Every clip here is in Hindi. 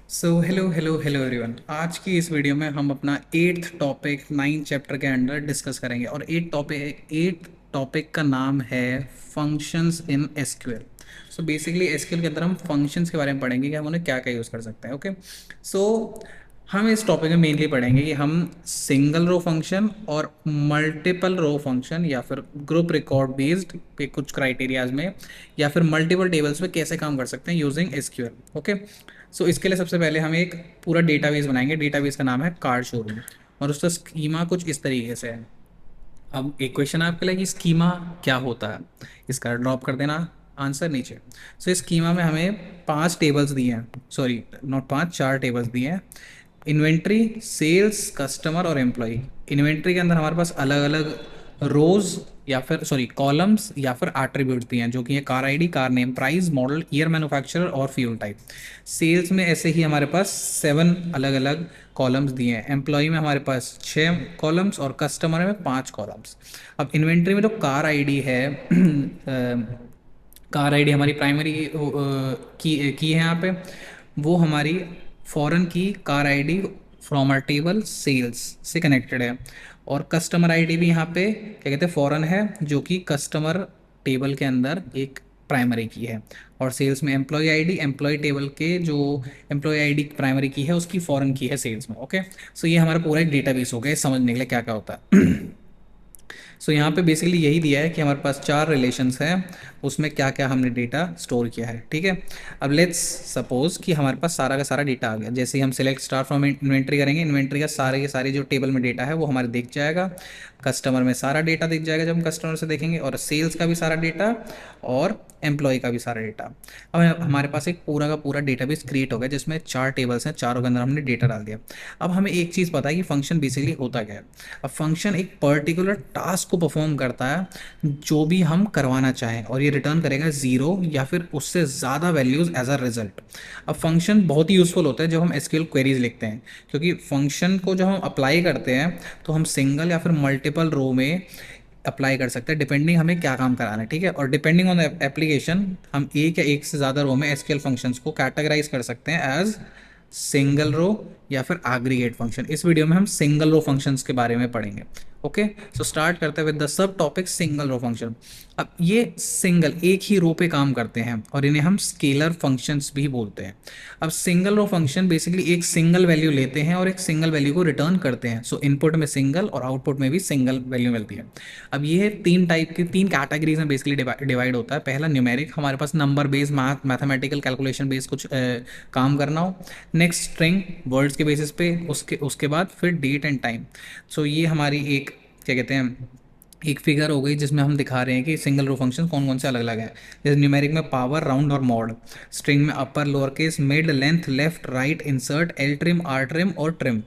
Hello everyone. आज की इस वीडियो में हम अपना एट्थ टॉपिक 9 चैप्टर के अंडर डिस्कस करेंगे और एट टॉपिक का नाम है functions in SQL. So basically SQL के अंदर हम फंक्शंस के बारे में पढ़ेंगे कि हम उन्हें क्या क्या यूज़ कर सकते हैं। ओके, सो हम इस टॉपिक में मेनली पढ़ेंगे कि हम सिंगल रो फंक्शन और मल्टीपल रो फंक्शन या फिर ग्रुप रिकॉर्ड बेस्ड पे कुछ क्राइटेरियाज में या फिर मल्टीपल टेबल्स में कैसे काम कर सकते हैं यूजिंग एसक्यूएल। ओके, सो इसके लिए सबसे पहले हम एक पूरा डेटाबेस बनाएंगे। डेटाबेस का नाम है कार्ड शोरूम और उसका स्कीमा कुछ इस तरीके से है। अब एक क्वेश्चन आपके लिए कि स्कीमा क्या होता है, इसका ड्रॉप कर देना आंसर नीचे। सो इस स्कीमा में हमें 5 टेबल्स दिए हैं, सॉरी नॉट 5, 4 टेबल्स दिए हैं। इन्वेंट्री, सेल्स, कस्टमर और एम्प्लॉय। इन्वेंट्री के अंदर हमारे पास अलग अलग रोज या फिर सॉरी कॉलम्स या फिर एट्रीब्यूट्स दिए हैं, जो कि है car ID, car name, price, model, year, manufacturer और फ्यूल टाइप। सेल्स में ऐसे ही हमारे पास 7 अलग अलग कॉलम्स दिए हैं। एम्प्लॉय में हमारे पास 6 कॉलम्स और कस्टमर में 5 कॉलम्स। अब इन्वेंट्री में जो कार आईडी है कार आईडी हमारी प्राइमरी की है यहाँ पे, वो हमारी foreign key car ID from our table sales से कनेक्टेड है। और कस्टमर आईडी भी यहाँ पे क्या कहते हैं फॉरेन है, जो कि कस्टमर टेबल के अंदर एक प्राइमरी की है। और सेल्स में एम्प्लॉय आईडी, एम्प्लॉय टेबल के जो एम्प्लॉय आईडी प्राइमरी की है उसकी फॉरेन की है सेल्स में। ओके, सो ये हमारा पूरा एक डेटाबेस हो गया समझने के लिए क्या क्या होता है। सो यहाँ पे बेसिकली यही दिया है कि हमारे पास 4 रिलेशंस हैं, उसमें क्या क्या हमने डेटा स्टोर किया है। ठीक है, अब लेट्स सपोज कि हमारे पास सारा का सारा डेटा आ गया। जैसे ही हम सिलेक्ट स्टार फ्रॉम इन्वेंट्री करेंगे, इन्वेंट्री का सारे के सारे जो टेबल में डेटा है वो हमारे दिख जाएगा। कस्टमर में सारा डेटा दिख जाएगा जब हम कस्टमर से देखेंगे, और सेल्स का भी सारा डेटा और एम्प्लॉय का भी सारा डेटा। अब हमारे पास एक पूरा का पूरा डेटाबेस क्रिएट हो गया जिसमें 4 टेबल्स हैं, चारों के अंदर हमने डेटा डाल दिया। अब हमें एक चीज़ पता है कि फंक्शन बेसिकली होता क्या है। अब फंक्शन एक पर्टिकुलर टास्क को परफॉर्म करता है जो भी हम करवाना चाहें, और ये रिटर्न करेगा 0 या फिर उससे ज़्यादा वैल्यूज़ एज अ रिजल्ट। अब फंक्शन बहुत ही यूज़फुल होता है जब हम एसक्यूएल क्वेरीज लिखते हैं, क्योंकि फंक्शन को जब हम अप्लाई करते हैं तो हम सिंगल या फिर मल्टीपल रो में अप्लाई कर सकते हैं, डिपेंडिंग हमें क्या काम कराना है। ठीक है, और डिपेंडिंग ऑन एप्लीकेशन हम एक या एक से ज़्यादा रो में एसक्यूएल फंक्शंस को कैटेगराइज कर सकते हैं एज सिंगल रो या फिर एग्रीगेट फंक्शन। इस वीडियो में हम सिंगल रो फंक्शंस के बारे में पढ़ेंगे। ओके, सो स्टार्ट करते हैं with the sub topic single row function. अब ये सिंगल एक ही रो पे काम करते हैं और इन्हें हम स्केलर फंक्शंस भी बोलते हैं। अब सिंगल रो फंक्शन बेसिकली एक सिंगल वैल्यू लेते हैं और एक सिंगल वैल्यू को रिटर्न करते हैं। सो इनपुट में सिंगल और आउटपुट में भी सिंगल वैल्यू मिलती है। अब ये 3 टाइप की 3 कैटेगरीज में बेसिकली डिवाइड होता है। पहला न्यूमेरिक, हमारे पास number based mathematical calculation based कुछ काम करना हो। नेक्स्ट स्ट्रिंग, वर्ड्स के बेसिस पे। उसके बाद फिर डेट एंड टाइम। सो ये हमारी एक क्या कहते हैं एक फिगर हो गई जिसमें हम दिखा रहे हैं कि सिंगल रो फंक्शन कौन कौन से अलग अलग हैं। जैसे न्यूमेरिक में पावर, राउंड और मॉड। स्ट्रिंग में upper, lower case, mid, length, left, right, insert, L trim, R trim और ट्रिम।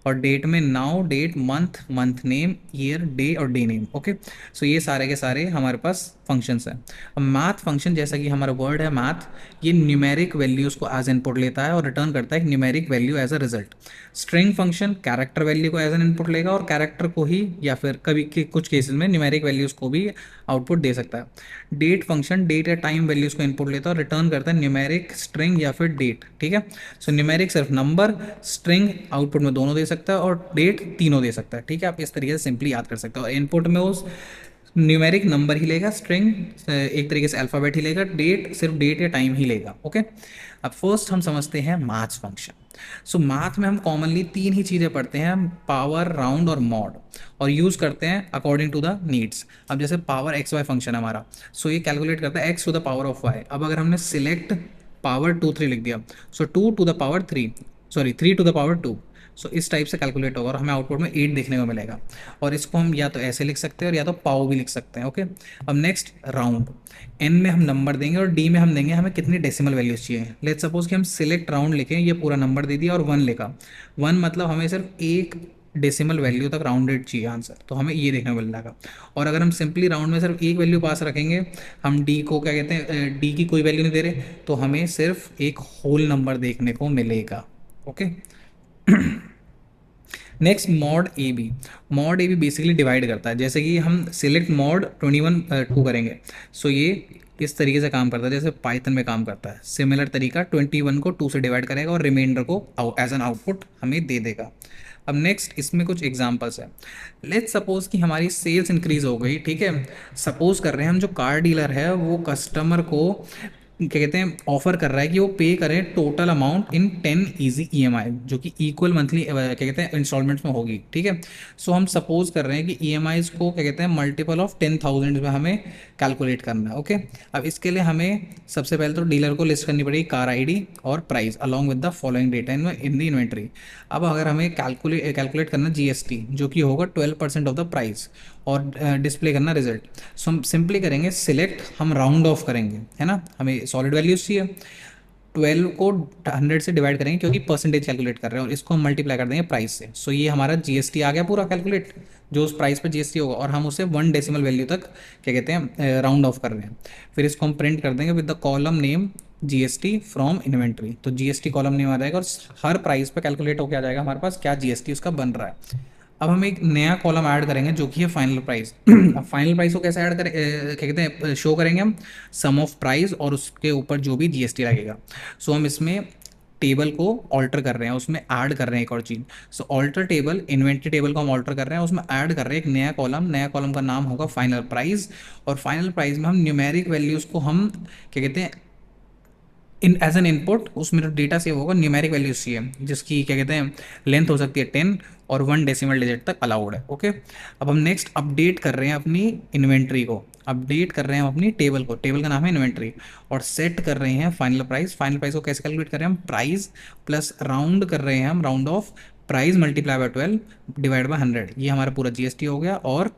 और डेट में now, date, month, month name, year, day और डे नेम। ओके, सो ये सारे के सारे हमारे पास फंक्शंस हैं। अब मैथ फंक्शन, जैसा कि हमारा वर्ड है मैथ, ये न्यूमेरिक वैल्यूज़ को एज इनपुट लेता है और रिटर्न करता है एक numeric value as a result. String function character value को एज एन इनपुट लेगा और कैरेक्टर को ही या फिर कभी के कुछ केसेस में न्यूमेरिक वैल्यूज़ को भी आउटपुट दे सकता है। डेट फंक्शन डेट या टाइम वैल्यूज़ को इनपुट लेता है और रिटर्न करता है न्यूमेरिक, स्ट्रिंग या फिर डेट। ठीक है, सो न्यूमेरिक सिर्फ नंबर, स्ट्रिंग आउटपुट में दोनों दे सकता है और डेट तीनों दे सकता है। ठीक है, आप इस तरीके से सिंपली याद कर सकते हो। और इनपुट में उस न्यूमेरिक नंबर ही लेगा, स्ट्रिंग एक तरीके से अल्फ़ाबेट ही लेगा, डेट सिर्फ डेट या टाइम ही लेगा। ओके, अब फर्स्ट हम समझते हैं मैथ्स फंक्शन। सो मैथ में हम कॉमनली 3 ही चीज़ें पढ़ते हैं, पावर, राउंड और मॉड, और यूज़ करते हैं अकॉर्डिंग टू द नीड्स। अब जैसे पावर एक्स वाई फंक्शन हमारा, सो ये कैलकुलेट करता है X to the power of Y. अब अगर हमने सिलेक्ट पावर 2 3 लिख दिया, so 2 to the power 3, sorry 3 to the power 2। So इस टाइप से कैलकुलेट होगा और हमें आउटपुट में 8 देखने को मिलेगा। और इसको हम या तो ऐसे लिख सकते हैं और या तो पाव भी लिख सकते हैं। ओके, अब नेक्स्ट राउंड। एन में हम नंबर देंगे और डी में हम देंगे हमें कितनी डेसिमल वैल्यूज चाहिए। लेट्स सपोज कि हम सिलेक्ट राउंड लिखें, ये पूरा नंबर दे दिया और 1 लिखा। 1 मतलब हमें सिर्फ एक डेसिमल वैल्यू तक राउंडेड चाहिए आंसर, तो हमें ये देखने को मिल जाएगा। और अगर हम सिंपली राउंड में सिर्फ एक वैल्यू पास रखेंगे, हम डी को क्या कहते हैं डी की कोई वैल्यू नहीं दे रहे, तो हमें सिर्फ एक होल नंबर देखने को मिलेगा। Okay, next mod A B basically divide करता है, जैसे कि हम सिलेक्ट मॉड 21 2 करेंगे, सो ये इस तरीके से काम करता है जैसे पाइथन में काम करता है। सिमिलर तरीका 21 को 2 से डिवाइड करेगा और रिमाइंडर को एज एन आउटपुट हमें दे देगा। अब नेक्स्ट इसमें कुछ एग्जांपल्स है। लेट्स सपोज कि हमारी सेल्स इंक्रीज हो गई, ठीक है। सपोज कर रहे हैं हम, जो कार डीलर है वो कस्टमर को क्या कहते हैं ऑफर कर रहा है कि वो पे करें total amount in 10 easy EMI, जो कि इक्वल मंथली क्या कहते हैं इंस्टॉलमेंट्स में होगी, ठीक है। सो हम सपोज कर रहे हैं कि ईएमआईज को क्या कहते हैं मल्टीपल ऑफ 10,000 में हमें कैलकुलेट करना है, ओके। अब इसके लिए हमें सबसे पहले तो डीलर को लिस्ट करनी पड़ेगी कार आईडी और price along with the following data in the inventory. अब अगर हमें कैलकुलेट करना जीएसटी जो कि होगा 12% ऑफ द प्राइस, और डिस्प्ले करना रिजल्ट, सो हम सिंपली करेंगे सिलेक्ट, हम राउंड ऑफ करेंगे, है ना, हमें सॉलिड वैल्यूज चाहिए। 12 को 100 से डिवाइड करेंगे क्योंकि परसेंटेज कैलकुलेट कर रहे हैं, और इसको हम मल्टीप्लाई कर देंगे प्राइस से। सो ये हमारा जीएसटी आ गया पूरा कैलकुलेट, जो उस प्राइस पर जीएसटी होगा, और हम उसे 1 डेसिमल वैल्यू तक क्या कहते हैं राउंड ऑफ कर रहे हैं। फिर इसको हम प्रिंट कर देंगे with the column name GST from inventory, तो जीएसटी कॉलम नेम आ जाएगा और हर प्राइस पे कैलकुलेट होकर आ जाएगा हमारे पास क्या जीएसटी उसका बन रहा है। अब हम एक नया कॉलम ऐड करेंगे जो कि है फाइनल प्राइस। अब फाइनल प्राइस को कैसे ऐड करें, क्या कहते हैं शो करेंगे हम, सम ऑफ प्राइस और उसके ऊपर जो भी जीएसटी लगेगा। सो हम इसमें टेबल को ऑल्टर कर रहे हैं, उसमें ऐड कर रहे हैं एक और चीज़। सो ऑल्टर टेबल, इन्वेंट्री टेबल को हम ऑल्टर कर रहे हैं, उसमें ऐड कर रहे हैं एक नया कॉलम, नया कॉलम का नाम होगा फाइनल प्राइस, और फाइनल प्राइस में हम न्यूमेरिक वैल्यूज़ को हम क्या कहते हैं इन एज एन इनपुट, उसमें जो डेटा सेव होगा न्यूमेरिक वैल्यूज चाहिए, जिसकी क्या कहते हैं लेंथ हो सकती है 10 और 1 डेसिमल डिजिट तक अलाउड है, ओके। अब हम नेक्स्ट अपडेट कर रहे हैं अपनी इन्वेंट्री को, अपडेट कर रहे हैं हम अपनी टेबल को, टेबल का नाम है इन्वेंट्री, और सेट कर रहे हैं फाइनल प्राइस। फाइनल प्राइस को कैसे कैलकुलेट कर रहे हैं हम, प्राइस प्लस राउंड कर रहे हैं हम, round of price multiply by 12 divide by 100, ये हमारा पूरा जीएसटी हो गया, और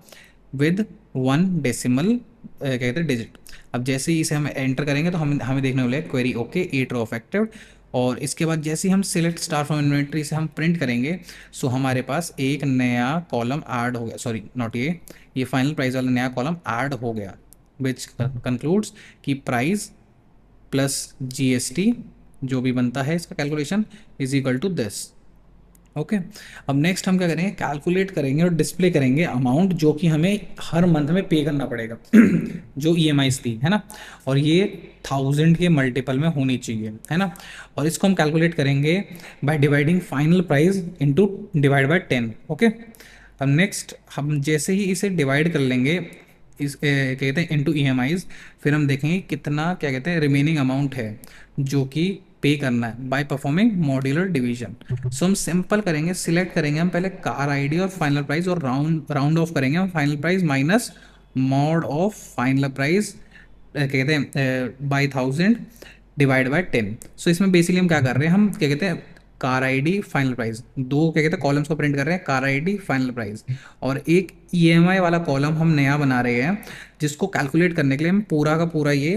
विद 1 डेसिमल क्या कहते हैं डिजिट। अब जैसे ही इसे हम एंटर करेंगे तो हमें देखने को मिलेगा क्वेरी ओके 8 रो अफेक्टेड, और इसके बाद जैसे ही हम सिलेक्ट स्टार फ्रॉम इन्वेंट्री से हम प्रिंट करेंगे, सो हमारे पास एक नया कॉलम ऐड हो गया, सॉरी नॉट ये फाइनल प्राइस वाला नया कॉलम ऐड हो गया, विच कंक्लूड्स कि प्राइस प्लस जीएसटी जो भी बनता है इसका calculation is equal to this, okay. अब नेक्स्ट हम क्या करेंगे, कैलकुलेट करेंगे और डिस्प्ले करेंगे अमाउंट जो कि हमें हर मंथ में पे करना पड़ेगा जो ईएमआईज थी, है ना, और ये 1000 के मल्टीपल में होनी चाहिए, है ना। और इसको हम कैलकुलेट करेंगे by dividing final price into divide by 10, okay. अब नेक्स्ट हम जैसे ही इसे डिवाइड कर लेंगे इस क्या कहते हैं इनटू ईएमआईज, फिर हम देखेंगे कितना क्या कहते हैं रिमेनिंग अमाउंट है जो कि पे करना है बाय परफॉर्मिंग मॉड्यूलर डिवीजन। सो हम सिंपल करेंगे, सिलेक्ट करेंगे हम पहले कार आईडी और फाइनल प्राइस, और राउंड ऑफ करेंगे हम final price minus mod of final price क्या कहते हैं बाई 1000 डिवाइड बाय 10। सो इसमें बेसिकली हम क्या कर रहे हैं, हम क्या कहते हैं कार आईडी फाइनल प्राइस, दो क्या कहते हैं कॉलम्स को प्रिंट कर रहे हैं, कार आईडी फाइनल प्राइस, और एक ईएमआई वाला कॉलम हम नया बना रहे हैं जिसको कैलकुलेट करने के लिए हम पूरा का पूरा ये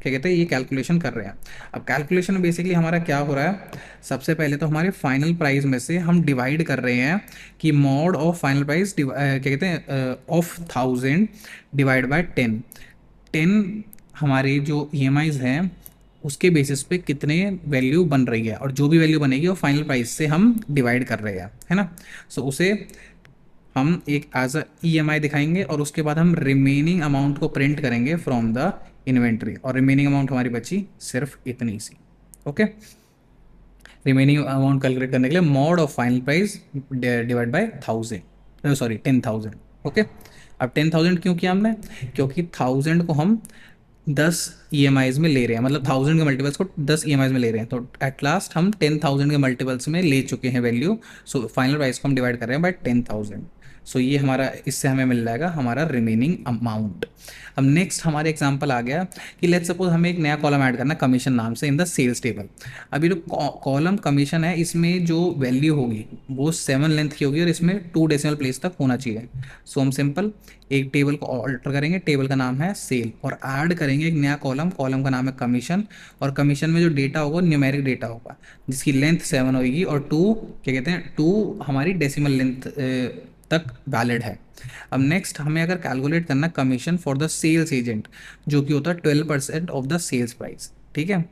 क्या कहते हैं ये कैलकुलेशन कर रहे हैं। अब कैलकुलेशन में बेसिकली हमारा क्या हो रहा है, सबसे पहले तो हमारे फाइनल प्राइस में से हम डिवाइड कर रहे हैं कि मॉड ऑफ फाइनल प्राइस क्या कहते हैं ऑफ 1000 डिवाइड बाय 10, 10 हमारी जो ईएमआईज हैं उसके बेसिस पे कितने वैल्यू बन रही है, और जो भी वैल्यू बनेगी वो फाइनल प्राइस से हम डिवाइड कर रहे हैं, है ना। सो उसे हम एक एज अ ईएमआई दिखाएंगे, और उसके बाद हम रिमेनिंग अमाउंट को प्रिंट करेंगे फ्रॉम द इन्वेंट्री, और रिमेनिंग अमाउंट हमारी बची सिर्फ इतनी सी, ओके। रिमेनिंग अमाउंट कैलकुलेट करने के लिए mod of final price divide by 1000, sorry 10,000, okay. अब 10,000 क्यों किया हमने, क्योंकि 1000 को हम 10 ईएमआईज में ले रहे हैं, मतलब 1000 के मल्टीपल्स को 10 ईएमआईज में ले रहे हैं, तो एट लास्ट हम 10,000 के मल्टीपल्स में ले चुके हैं वैल्यू। सो फाइनल प्राइस को हम डिवाइड कर रहे हैं बाय 10,000। सो ये हमारा, इससे हमें मिल जाएगा हमारा रिमेनिंग अमाउंट। अब नेक्स्ट हमारे एग्जांपल आ गया कि लेट्स सपोज हमें एक नया कॉलम ऐड करना कमीशन नाम से इन द सेल्स टेबल। अभी जो कॉलम कमीशन है इसमें जो वैल्यू होगी वो 7 लेंथ की होगी, और इसमें 2 डेसिमल प्लेस तक होना चाहिए। सो हम सिंपल एक टेबल को ऑल्टर करेंगे, टेबल का नाम है सेल, और ऐड करेंगे एक नया कॉलम, कॉलम का नाम है कमीशन, और कमीशन में जो डेटा होगा न्यूमेरिक डेटा होगा जिसकी लेंथ 7 होगी, और 2 क्या कहते हैं 2 हमारी डेसिमल लेंथ तक वैलिड है। अब नेक्स्ट हमें अगर कैलकुलेट करना commission for the sales agent जो कि होता है 12% ऑफ द सेल्स प्राइस, ठीक है।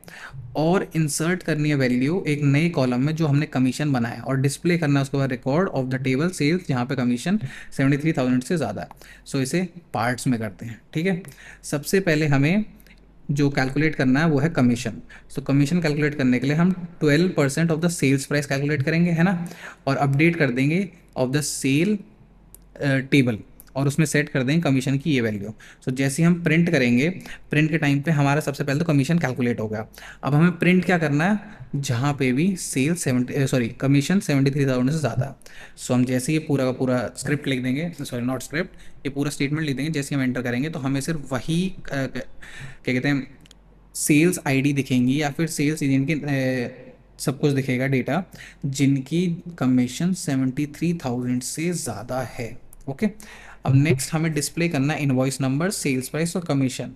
और इंसर्ट करनी है वैल्यू एक नए कॉलम में जो हमने कमीशन बनाया, और डिस्प्ले करना है उसके बाद record of the table sales जहाँ पे कमीशन 73,000 से ज़्यादा है। सो इसे पार्ट्स में करते हैं, ठीक है। सबसे पहले हमें जो कैलकुलेट करना है वो है कमीशन। सो कमीशन कैलकुलेट करने के लिए हम 12% of the sales price calculate करेंगे, है ना, और अपडेट कर देंगे ऑफ द सेल टेबल, और उसमें सेट कर देंगे कमीशन की ये वैल्यू। सो जैसे ही हम प्रिंट करेंगे, प्रिंट के टाइम पे हमारा सबसे पहले तो कमीशन कैलकुलेट हो गया। अब हमें प्रिंट क्या करना है, जहाँ पे भी सेल कमीशन 73,000 से ज़्यादा है। सो हम जैसे ये पूरा का पूरा स्क्रिप्ट लिख देंगे, सॉरी नॉट स्क्रिप्ट, ये पूरा स्टेटमेंट लिख देंगे। जैसे हम एंटर करेंगे तो हमें सिर्फ वही क्या कहते हैं सेल्स आईडी दिखेंगी, या फिर सेल्स एजेंट के सब कुछ दिखेगा डेटा जिनकी कमीशन 73,000 से ज़्यादा है। ओके। अब नेक्स्ट हमें डिस्प्ले करना है इनवॉइस नंबर, सेल्स प्राइस और कमीशन,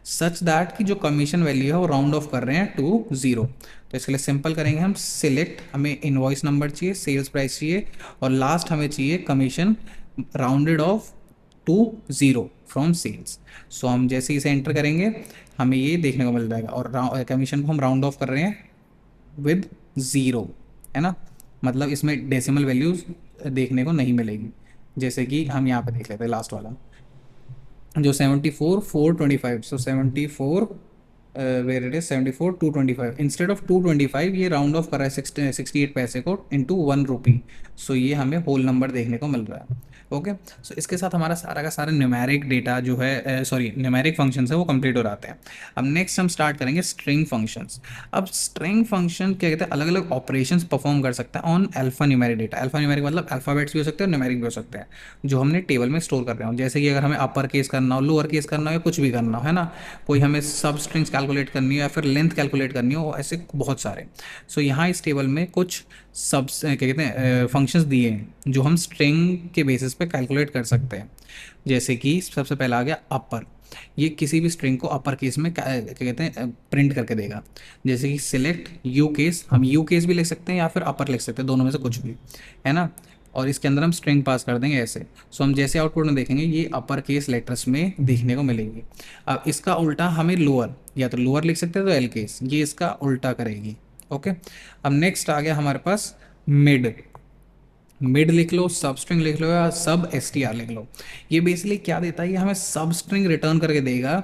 सच दैट कि जो कमीशन वैल्यू है वो राउंड ऑफ कर रहे हैं टू ज़ीरो। तो इसके लिए सिंपल करेंगे हम सिलेक्ट, हमें इनवॉइस नंबर चाहिए, सेल्स प्राइस चाहिए, और लास्ट हमें चाहिए commission rounded off to zero from sales. So हम जैसे ही इसे एंटर करेंगे हमें ये देखने को मिल जाएगा, और कमीशन को हम राउंड ऑफ कर रहे हैं विद ज़ीरो, है ना, मतलब इसमें डेसिमल वैल्यूज देखने को नहीं मिलेगी। जैसे कि हम यहाँ पे देख लेते हैं लास्ट वाला जो 74,425, so 74 where it is 74,225, instead of 225 ये राउंड ऑफ कर रहा है 68 पैसे को इंटू 1 रुपी। सो ये हमें होल नंबर देखने को मिल रहा है। ओके। सो इसके साथ हमारा सारा का सारा न्यूमेरिक डेटा जो है, सॉरी न्यूमेरिक फंक्शंस है वो कंप्लीट हो जाते हैं। अब नेक्स्ट हम स्टार्ट करेंगे स्ट्रिंग फंक्शंस। अब स्ट्रिंग फंक्शन क्या कहते हैं, अलग अलग ऑपरेशंस परफॉर्म कर सकता है on alpha numeric data. Alpha numeric मतलब अल्फाबेट्स भी हो सकते हैं और न्यूमेरिक भी हो सकते हैं, जो हमने टेबल में स्टोर कर रहे हो। जैसे कि अगर हमें अपर केस करना हो, लोअर केस करना हो, या कुछ भी करना हो, है ना, कोई हमें सब स्ट्रिंग्स कैलकुलेट करनी हो या फिर लेंथ कैलकुलेट करनी हो, ऐसे बहुत सारे। सो यहाँ इस टेबल में कुछ सब क्या कहते हैं फंक्शंस दिए हैं जो हम स्ट्रिंग के बेसिस पे कैलकुलेट कर सकते हैं। जैसे कि सबसे पहला आ गया अपर, ये किसी भी स्ट्रिंग को अपर केस में क्या कहते हैं प्रिंट करके देगा। जैसे कि सिलेक्ट यू केस, हम यू केस भी लिख सकते हैं या फिर अपर लिख सकते हैं, दोनों में से कुछ भी, है ना, और इसके अंदर हम स्ट्रिंग पास कर देंगे ऐसे। सो हम जैसे आउटपुट में देखेंगे ये अपर केस लेटर्स में देखने को मिलेगी। अब इसका उल्टा हमें लोअर, या तो लोअर लिख सकते हैं तो एल केस, ये इसका उल्टा करेगी। ओके। अब नेक्स्ट आ गया हमारे पास मिड, मिड लिख लो, सब स्ट्रिंग लिख लो, या सब एस टी आर लिख लो। ये बेसिकली क्या देता है, ये हमें सब स्ट्रिंग रिटर्न करके देगा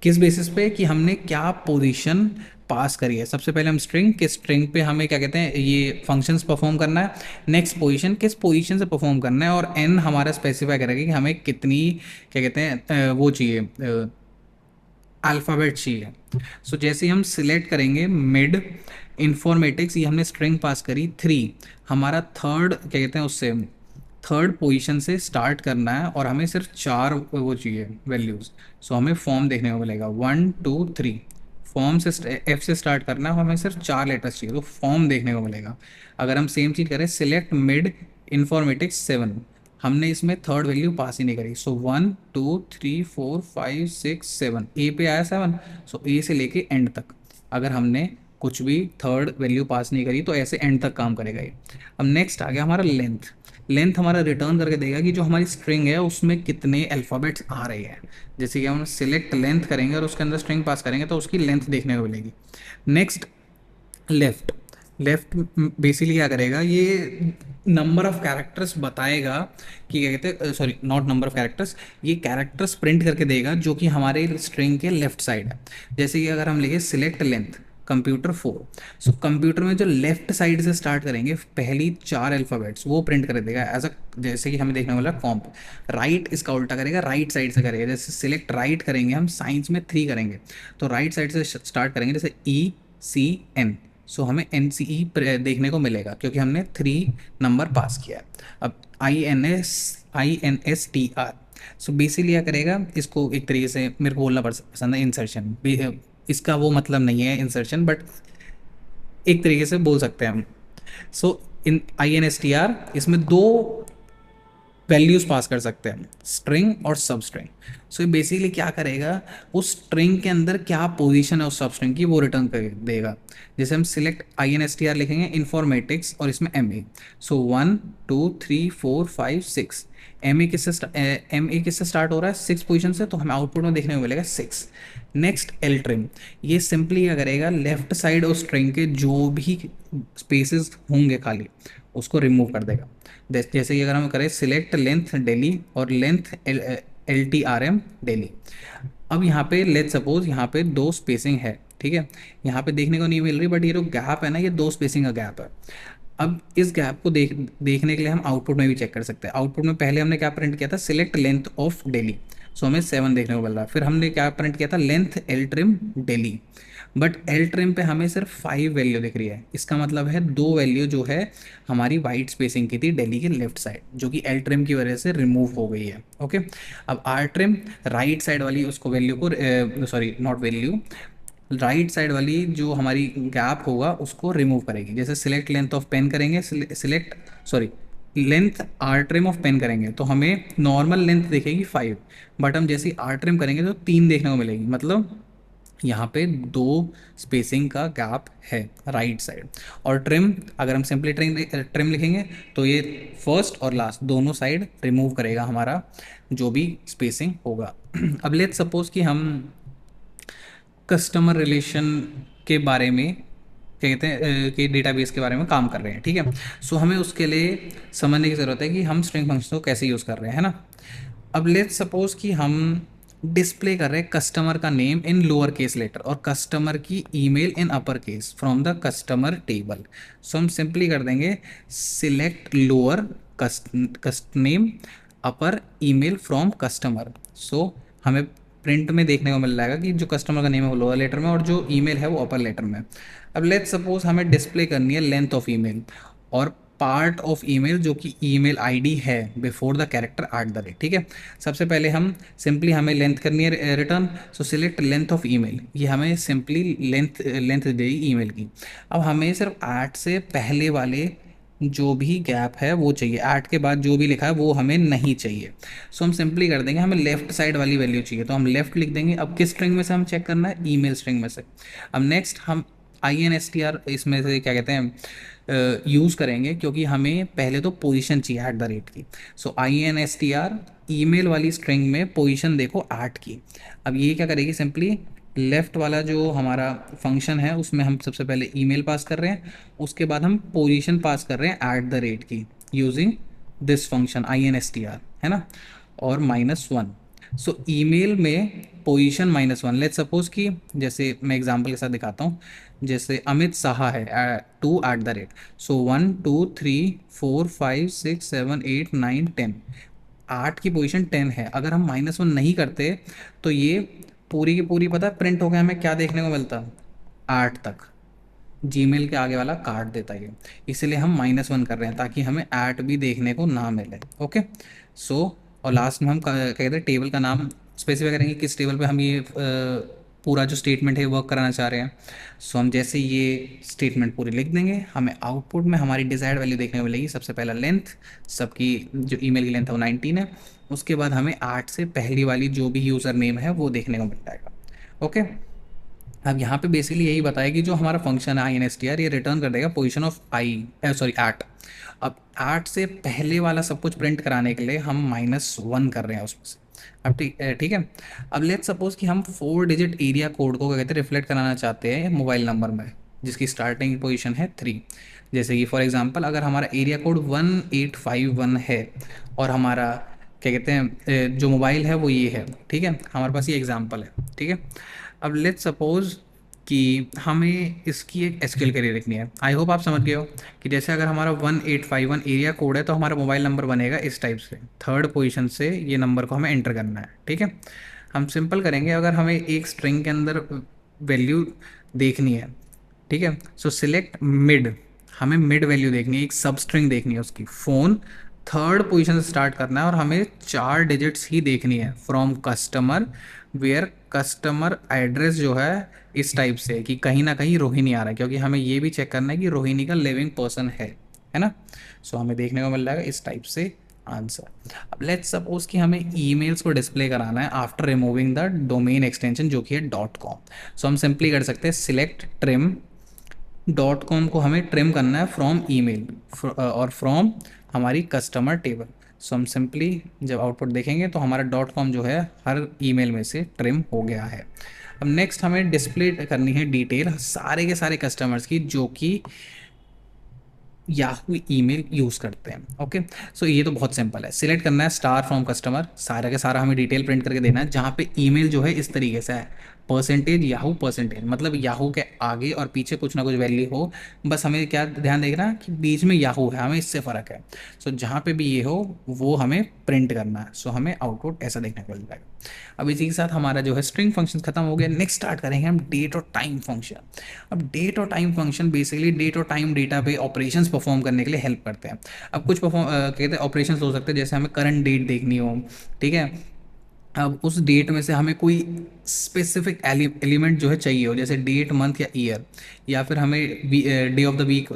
किस बेसिस पे कि हमने क्या पोजीशन पास करी है। सबसे पहले हम स्ट्रिंग, किस स्ट्रिंग पे हमें क्या कहते हैं ये फंक्शंस परफॉर्म करना है, नेक्स्ट पोजीशन किस पोजीशन से परफॉर्म करना है, और एन हमारा स्पेसिफाई करेगा कि हमें कितनी क्या कहते हैं वो चाहिए अल्फ़ाबेट चाहिए। सो जैसे ही हम सिलेक्ट करेंगे मिड इंफॉर्मेटिक्स, ये हमने स्ट्रिंग पास करी 3, हमारा थर्ड क्या कहते हैं उससे थर्ड पोजीशन से स्टार्ट करना है, और हमें सिर्फ 4 वो चाहिए वैल्यूज़। सो हमें फॉर्म देखने को मिलेगा 1 2 3, फॉर्म से एफ से स्टार्ट करना है, हमें सिर्फ 4 लेटर्स चाहिए, तो फॉर्म देखने को मिलेगा। अगर हम सेम चीज़ करें सिलेक्ट मिड इंफॉर्मेटिक्स 7, हमने इसमें थर्ड वैल्यू पास ही नहीं करी। सो 1 2 3 4 5 6 7, ए पे आया 7, सो ए से लेके एंड तक अगर हमने कुछ भी थर्ड वैल्यू पास नहीं करी तो ऐसे एंड तक काम करेगा ये। अब नेक्स्ट आ गया हमारा लेंथ, लेंथ हमारा रिटर्न करके देगा कि जो हमारी स्ट्रिंग है उसमें कितने अल्फ़ाबेट्स आ रहे हैं। जैसे कि हम सिलेक्ट लेंथ करेंगे और उसके अंदर स्ट्रिंग पास करेंगे तो उसकी लेंथ देखने को मिलेगी। नेक्स्ट लेफ्ट, लेफ्ट बेसिकली क्या करेगा, ये नंबर ऑफ कैरेक्टर्स बताएगा कि क्या कहते हैं, sorry not number of characters, ये कैरेक्टर्स प्रिंट करके देगा जो कि हमारे स्ट्रिंग के लेफ्ट साइड है। जैसे कि अगर हम लिखे select length computer 4, so computer में जो लेफ्ट साइड से स्टार्ट करेंगे पहली 4 अल्फ़ाबेट्स वो प्रिंट कर देगा एज अ, जैसे कि हमें देखने वाला कॉम्प। राइट इसका उल्टा करेगा, राइट साइड से करेगा। जैसे सिलेक्ट राइट करेंगे हम साइंस में 3 करेंगे तो राइट साइड से स्टार्ट करेंगे, जैसे ई सी एन, सो हमें एन सी ई देखने को मिलेगा क्योंकि हमने 3 नंबर पास किया है। अब I N S T R, so basically क्या करेगा, इसको एक तरीके से मेरे को बोलना पसंद है इंसर्शन, इसका वो मतलब नहीं है इंसर्शन, बट एक तरीके से बोल सकते हैं हम। So in I N S T R इसमें 2 वैल्यूज पास कर सकते हैं, स्ट्रिंग और सब स्ट्रिंग। सो ये बेसिकली क्या करेगा, उस स्ट्रिंग के अंदर क्या पोजीशन है उस सब स्ट्रिंग की वो रिटर्न कर देगा। जैसे हम select I N S T R लिखेंगे इन्फॉर्मेटिक्स और इसमें M A, so 1 2 3 4 5 6, M A किससे स्टार्ट हो रहा है, 6 पोजीशन से, तो हमें आउटपुट में देखने को मिलेगा 6। नेक्स्ट एल ट्रिम, ये सिंपली क्या करेगा, लेफ्ट साइड और स्ट्रिंग के जो भी स्पेसेस होंगे खाली उसको रिमूव कर देगा। जैसे कि अगर हम करें सिलेक्ट लेंथ डेली और length L T R M daily. अब यहाँ पे लेट सपोज यहाँ पे 2 स्पेसिंग है, ठीक है, यहाँ पे देखने को नहीं मिल रही, बट ये जो गैप है ना, ये 2 स्पेसिंग का गैप है। अब इस गैप को देखने के लिए हम आउटपुट में भी चेक कर सकते हैं। आउटपुट में पहले हमने क्या प्रिंट किया था, सिलेक्ट लेंथ ऑफ डेली, सो हमें 7 देखने को मिल रहा है। फिर हमने क्या प्रिंट किया था, length L trim daily, but L trim पे हमें सिर्फ 5 वैल्यू दिख रही है। इसका मतलब है 2 वैल्यू जो है हमारी वाइट स्पेसिंग की थी डेली के लेफ्ट साइड, जो कि एल ट्रिम की वजह से रिमूव हो गई है। ओके, अब आर ट्रिम राइट साइड वाली उसको वैल्यू को, sorry not value, right side वाली जो हमारी गैप होगा उसको रिमूव करेगी। जैसे सिलेक्ट लेंथ ऑफ पेन करेंगे, select sorry length R trim of pen करेंगे तो हमें नॉर्मल लेंथ दिखेगी 5, बट हम जैसे आर ट्रिम करेंगे तो 3 देखने को मिलेगी। मतलब यहाँ पे 2 स्पेसिंग का गैप है राइट साइड। और ट्रिम, अगर हम सिंपली ट्रिम लिखेंगे तो ये फर्स्ट और लास्ट दोनों साइड रिमूव करेगा हमारा जो भी स्पेसिंग होगा। अब लेट्स सपोज कि हम कस्टमर रिलेशन के बारे में क्या कहते हैं कि डेटाबेस के बारे में काम कर रहे हैं, ठीक है। सो हमें उसके लिए समझने की ज़रूरत है कि हम स्ट्रिंग फंक्शन को कैसे यूज़ कर रहे हैं, है ना। अब लेट्स सपोज कि हम डिस्प्ले कर रहे हैं कस्टमर का name in lower case letter और कस्टमर की email in upper case from the customer table. So हम सिंपली कर देंगे select lower cust name upper email from customer. So हमें प्रिंट में देखने को मिल जाएगा कि जो कस्टमर का नेम है वो लोअर लेटर में और जो ईमेल है वो अपर लेटर में। अब लेट्स सपोज हमें डिस्प्ले करनी है लेंथ ऑफ ईमेल और पार्ट ऑफ ईमेल जो कि ईमेल आईडी है बिफोर द कैरेक्टर @ ठीक है। सबसे पहले हम सिंपली हमें लेंथ करनी है return, so select length of email, ये हमें सिंपली लेंथ देगी ईमेल की। अब हमें सिर्फ @ से पहले वाले जो भी गैप है वो चाहिए, @ के बाद जो भी लिखा है वो हमें नहीं चाहिए। सो हम सिंपली कर देंगे हमें लेफ्ट साइड वाली वैल्यू चाहिए तो हम लेफ्ट लिख देंगे। अब किस स्ट्रिंग में से हम चेक करना है, ईमेल स्ट्रिंग में से। अब नेक्स्ट हम INSTR इसमें से क्या कहते हैं यूज़ करेंगे, क्योंकि हमें पहले तो पोजीशन चाहिए @ की। सो INSTR ईमेल वाली स्ट्रिंग में पोजीशन देखो 8 की। अब ये क्या करेगी, सिंपली लेफ़्ट वाला जो हमारा फंक्शन है उसमें हम सबसे पहले ईमेल पास कर रहे हैं, उसके बाद हम पोजीशन पास कर रहे हैं @ की यूजिंग दिस फंक्शन INSTR, है ना, और -1। सो ईमेल में पोजीशन -1, लेट सपोज कि जैसे मैं एग्जांपल के साथ दिखाता हूँ, जैसे अमित साहा है 2 @। सो 1 2 3 4 5 6 7 8 9 10, 8 की पोजीशन 10 है। अगर हम -1 नहीं करते तो ये पूरी की पूरी पता है प्रिंट हो गया, हमें क्या देखने को मिलता, 8 तक जीमेल के आगे वाला काट देता है ये। इसलिए हम -1 कर रहे हैं ताकि हमें @ भी देखने को ना मिले। ओके, सो और लास्ट में हम क्या कहते हैं टेबल का नाम स्पेसिफाई करेंगे किस टेबल पे हम ये पूरा जो स्टेटमेंट है वर्क कराना चाह रहे हैं। सो हम जैसे ये स्टेटमेंट पूरी लिख देंगे, हमें आउटपुट में हमारी डिज़ायर्ड वैल्यू देखने को मिलेगी। सबसे पहला लेंथ, सबकी जो ईमेल की लेंथ है वो 19 है। उसके बाद हमें 8 से पहली वाली जो भी यूज़र नेम है वो देखने को मिल जाएगा। ओके, अब यहाँ पे बेसिकली यही बताया कि जो हमारा फंक्शन है INSTR ये रिटर्न कर देगा पोजीशन ऑफ @। अब 8 से पहले वाला सब कुछ प्रिंट कराने के लिए हम -1 कर रहे हैं उसमें से। अब ठीक है। अब लेट्स सपोज कि हम 4 डिजिट एरिया कोड को क्या कहते हैं रिफ्लेक्ट कराना चाहते हैं मोबाइल नंबर में जिसकी स्टार्टिंग पोजीशन है 3। जैसे कि फॉर एग्जांपल अगर हमारा एरिया कोड 1851 है और हमारा क्या कहते हैं जो मोबाइल है वो ये है, ठीक है, हमारे पास ये एग्जांपल है, ठीक है। अब लेट्स सपोज कि हमें इसकी एक SQL क्वेरी लिखनी है। आई होप आप समझ गए हो कि जैसे अगर हमारा 1851 एरिया कोड है तो हमारा मोबाइल नंबर बनेगा इस टाइप से, 3rd पोजीशन से ये नंबर को हमें एंटर करना है, ठीक है। हम सिंपल करेंगे, अगर हमें एक स्ट्रिंग के अंदर वैल्यू देखनी है, ठीक है, सो सिलेक्ट मिड, हमें मिड वैल्यू देखनी है, एक सब स्ट्रिंग देखनी है उसकी। फ़ोन 3rd पोजीशन से स्टार्ट करना है और हमें 4 डिजिट्स ही देखनी है from customer, where customer address जो है इस टाइप से कि कहीं ना कहीं रोहिणी आ रहा है, क्योंकि हमें ये भी चेक करना है कि रोहिणी का लिविंग पर्सन है ना। सो हमें देखने को मिल जाएगा इस टाइप से आंसर। अब लेट्स सपोज कि हमें ईमेल्स को डिस्प्ले कराना है after removing the domain extension जो कि है .com। सो हम सिंपली कर सकते हैं सिलेक्ट ट्रिम .com को हमें ट्रिम करना है फ्रॉम ईमेल और फ्रॉम हमारी कस्टमर टेबल। सो हम सिंपली जब आउटपुट देखेंगे तो हमारा डॉट कॉम जो है हर ईमेल में से ट्रिम हो गया है। अब नेक्स्ट हमें डिस्प्ले करनी है डिटेल सारे के सारे कस्टमर्स की जो कि याहू ईमेल यूज़ करते हैं। ओके, सो ये तो बहुत सिंपल है। सिलेक्ट करना है स्टार फ्रॉम कस्टमर, सारा के सारा हमें डिटेल प्रिंट करके देना है, जहाँ पे ईमेल जो है इस तरीके से है परसेंटेज याहू परसेंटेज, मतलब याहू के आगे और पीछे कुछ ना कुछ वैल्यू हो, बस हमें क्या ध्यान देखना कि बीच में याहू है, हमें इससे फ़र्क है। सो जहाँ पे भी ये हो वो हमें प्रिंट करना है। सो हमें आउटपुट ऐसा देखने को मिल जाएगा। अब इसी के साथ हमारा जो है स्ट्रिंग फंक्शन खत्म हो गया। नेक्स्ट स्टार्ट करेंगे हम डेट और टाइम फंक्शन। अब डेट और टाइम फंक्शन बेसिकली डेट और टाइम डेटा पे ऑपरेशंस परफॉर्म करने के लिए हेल्प करते हैं। अब कुछ कहते हैं ऑपरेशंस हो सकते हैं, जैसे हमें करंट डेट देखनी हो, ठीक है। अब उस डेट में से हमें कोई स्पेसिफिक एलिमेंट जो है चाहिए हो, जैसे डेट मंथ या ईयर, या फिर हमें डे ऑफ द वीक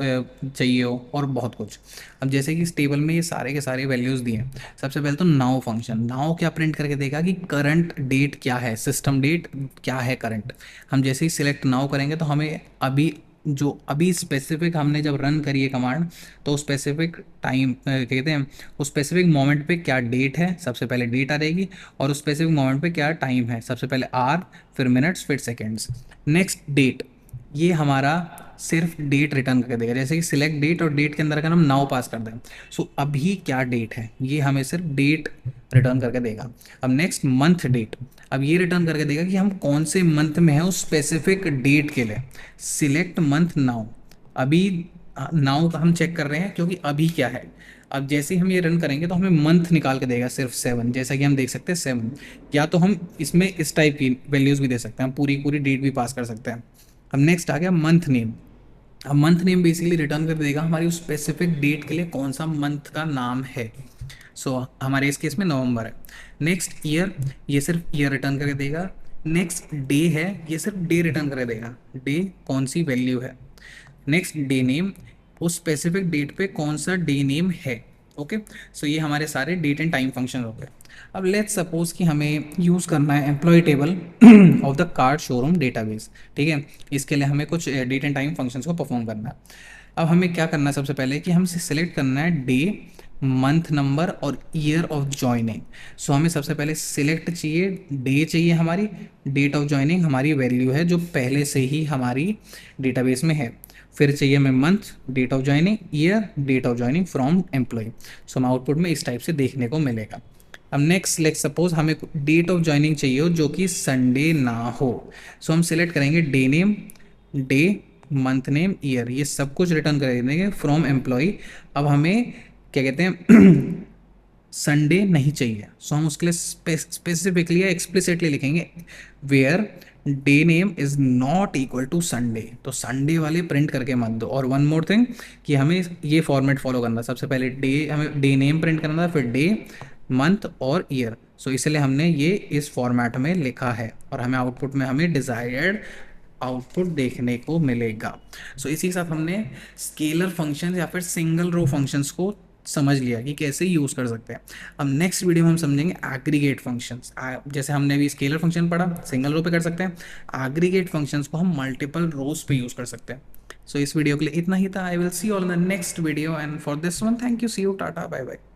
चाहिए हो, और बहुत कुछ। अब जैसे कि इस टेबल में ये सारे के सारे वैल्यूज़ दिए हैं। सबसे पहले तो नाउ फंक्शन, नाउ क्या प्रिंट करके देगा कि करंट डेट क्या है, सिस्टम डेट क्या है करंट। हम जैसे ही सिलेक्ट नाउ करेंगे तो हमें अभी जो अभी स्पेसिफिक हमने जब रन करी है कमांड, तो स्पेसिफिक टाइम कहते हैं उस स्पेसिफिक मोमेंट पे क्या डेट है, सबसे पहले डेट आ रहेगी, और उस स्पेसिफिक मोमेंट पे क्या टाइम है, सबसे पहले आर, फिर मिनट्स, फिर सेकेंड्स। नेक्स्ट डेट, ये हमारा सिर्फ डेट रिटर्न करके देगा, जैसे कि सिलेक्ट डेट और डेट के अंदर अगर हम नाउ पास कर दें, सो अभी क्या डेट है ये हमें सिर्फ डेट रिटर्न करके देगा। अब नेक्स्ट मंथ डेट, अब ये रिटर्न करके देगा कि हम कौन से मंथ में है उस स्पेसिफिक डेट के लिए। सिलेक्ट मंथ नाउ, अभी नाउ का हम चेक कर रहे हैं क्योंकि अभी क्या है। अब जैसे ही हम ये रन करेंगे तो हमें मंथ निकाल के देगा सिर्फ 7, जैसा कि हम देख सकते हैं 7। या तो हम इसमें इस टाइप की वैल्यूज़ भी दे सकते हैं, हम पूरी पूरी डेट भी पास कर सकते हैं। अब नेक्स्ट आ गया मंथ नेम। अब मंथ नेम बेसिकली रिटर्न कर देगा हमारी उस स्पेसिफिक डेट के लिए कौन सा मंथ का नाम है। सो हमारे इस केस में नवंबर है। नेक्स्ट ईयर, ये सिर्फ ईयर रिटर्न करके देगा। नेक्स्ट डे है, ये सिर्फ डे रिटर्न करके देगा, डे कौन सी वैल्यू है। नेक्स्ट डे नेम, उस स्पेसिफिक डेट पे कौन सा डे नेम है। ओके, सो ये हमारे सारे डेट एंड टाइम फंक्शन हो गए। अब लेट्स सपोज कि हमें यूज़ करना है employ table of the car showroom database, ठीक है। इसके लिए हमें कुछ डेट एंड टाइम फंक्शंस को परफॉर्म करना है। अब हमें क्या करना है, सबसे पहले कि हम सिलेक्ट करना है डे, मंथ नंबर और ईयर ऑफ ज्वाइनिंग। सो हमें सबसे पहले सिलेक्ट चाहिए, डे चाहिए हमारी, डेट ऑफ ज्वाइनिंग हमारी वैल्यू है जो पहले से ही हमारी डेटाबेस में है। फिर चाहिए हमें month, date of joining, year, date of joining from employ. So हमें आउटपुट में इस टाइप से देखने को मिलेगा। अब नेक्स्ट लेट सपोज हमें डेट ऑफ ज्वाइनिंग चाहिए हो जो कि संडे ना हो। सो हम सिलेक्ट करेंगे day name, day, month name, year, ये सब कुछ रिटर्न कर देंगे फ्रॉम एम्प्लॉय। अब हमें क्या कहते हैं संडे नहीं चाहिए, सो हम उसके लिए स्पेसिफिकली या एक्सप्लिसिटली लिखेंगे where day name is not equal to Sunday, तो संडे वाले प्रिंट करके मत दो। और वन मोर थिंग कि हमें ये फॉर्मेट फॉलो करना, सबसे पहले डे, हमें डे नेम प्रिंट करना था, फिर डे, मंथ और ईयर। सो इसलिए हमने ये इस फॉर्मेट में लिखा है और हमें आउटपुट में हमें डिज़ायर्ड आउटपुट देखने को मिलेगा। सो इसी के साथ हमने स्केलर फंक्शन या फिर सिंगल रो फंक्शंस को समझ लिया कि कैसे यूज़ कर सकते हैं। अब नेक्स्ट वीडियो में हम समझेंगे एग्रीगेट फंक्शंस। जैसे हमने अभी स्केलर फंक्शन पढ़ा, सिंगल रो पे कर सकते हैं, एग्रीगेट फंक्शंस को हम मल्टीपल रोज पे यूज़ कर सकते हैं। सो इस वीडियो के लिए इतना ही था। I will see you all in the next video and for this one thank you, see you, tata, bye bye.